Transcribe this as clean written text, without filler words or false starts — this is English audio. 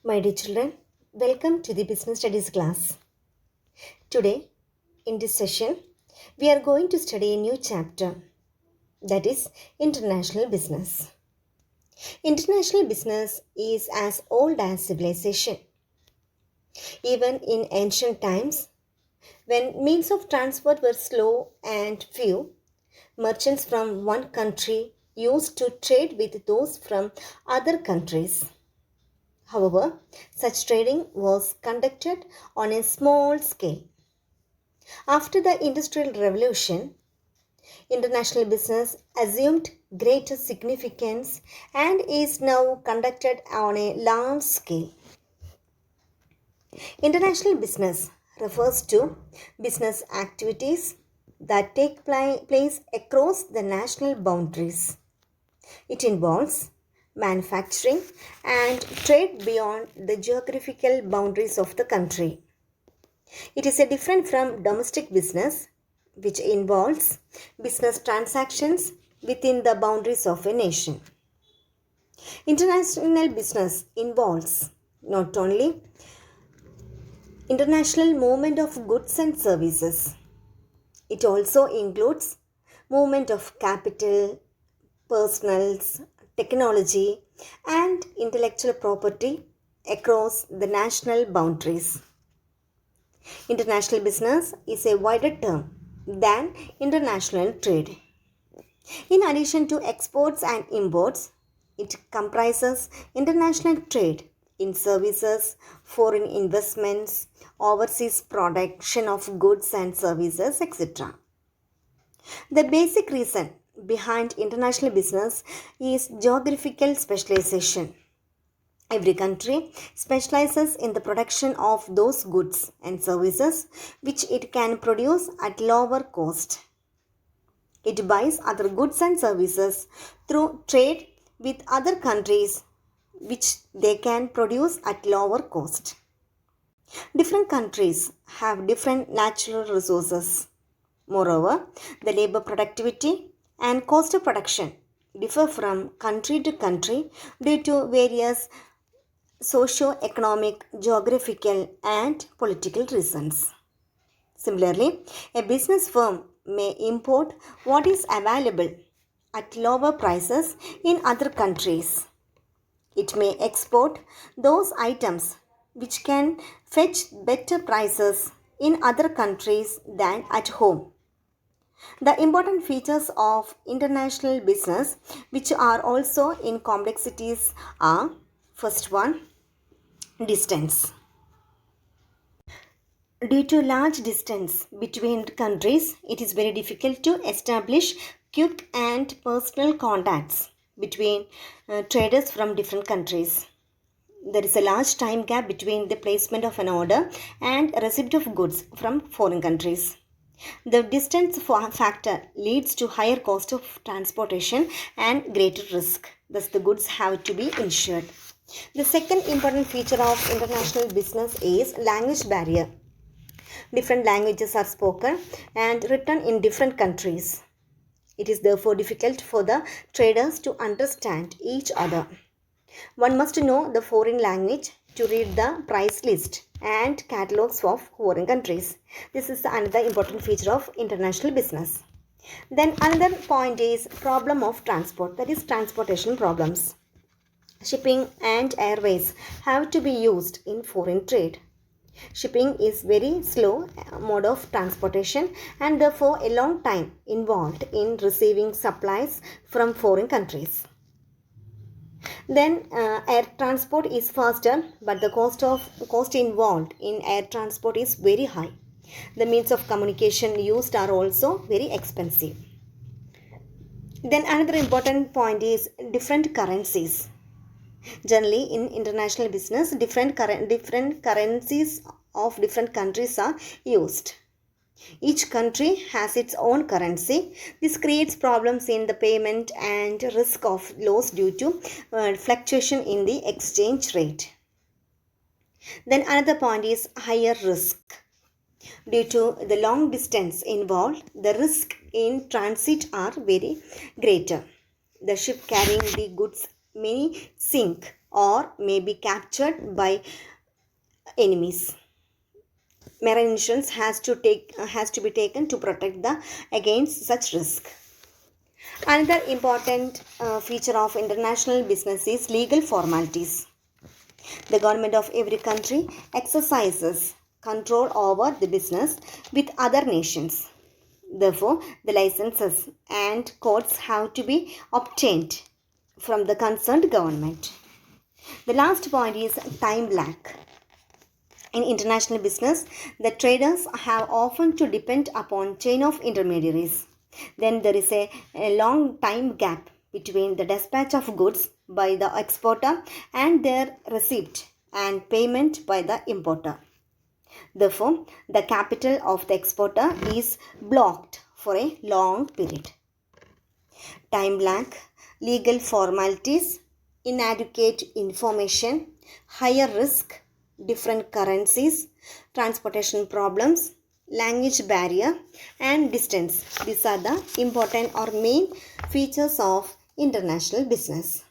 My dear children, welcome to the Business Studies class. Today, in this session, we are going to study a new chapter that is International Business. International business is as old as civilization. Even in ancient times, when means of transport were slow and few, merchants from one country used to trade with those from other countries. However, such trading was conducted on a small scale. After the Industrial Revolution, international business assumed greater significance and is now conducted on a large scale. International business refers to business activities that take place across the national boundaries. It involves manufacturing and trade beyond the geographical boundaries of the country. It is a different from domestic business, which involves business transactions within the boundaries of a nation. International business involves not only international movement of goods and services, it also includes movement of capital, personals, technology, and intellectual property across the national boundaries. International business is a wider term than international trade. In addition to exports and imports, it comprises international trade in services, foreign investments, overseas production of goods and services, etc. The basic reason behind international business is geographical specialization. Every country specializes in the production of those goods and services which it can produce at lower cost. It buys other goods and services through trade with other countries which they can produce at lower cost. Different countries have different natural resources. Moreover, the labor productivity and cost of production differ from country to country due to various socio-economic, geographical, and political reasons. Similarly, a business firm may import what is available at lower prices in other countries. It may export those items which can fetch better prices in other countries than at home. The important features of international business, which are also in complexities, are first one, distance. Due to large distance between countries, it is very difficult to establish quick and personal contacts between traders from different countries. There is a large time gap between the placement of an order and receipt of goods from foreign countries. The distance factor leads to higher cost of transportation and greater risk. Thus, the goods have to be insured. The second important feature of international business is language barrier. Different languages are spoken and written in different countries. It is therefore difficult for the traders to understand each other. One must know the foreign language to read the price list and catalogs of foreign countries. This is another important feature of international business. Then another point is problem of transport, that is transportation problems. Shipping and airways have to be used in foreign trade. Shipping is very slow mode of transportation and therefore a long time involved in receiving supplies from foreign countries. Then air transport is faster, but the cost involved in air transport is very high. The means of communication used are also very expensive. Then another important point is different currencies. Generally, in international business, different currencies of different countries are used. Each country has its own currency. This creates problems in the payment and risk of loss due to fluctuation in the exchange rate. Then another point is higher risk. Due to the long distance involved, the risk in transit are very greater. The ship carrying the goods may sink or may be captured by enemies. Marine insurance has to be taken to protect the against such risk. Another important feature of international business is legal formalities. The government of every country exercises control over the business with other nations. Therefore, the licenses and codes have to be obtained from the concerned government. The last point is time lag. In international business, the traders have often to depend upon chain of intermediaries. Then there is a long time gap between the dispatch of goods by the exporter and their receipt and payment by the importer. Therefore, the capital of the exporter is blocked for a long period. Time lag, legal formalities, inadequate information, higher risk, different currencies, transportation problems, language barrier, and distance. These are the important or main features of international business.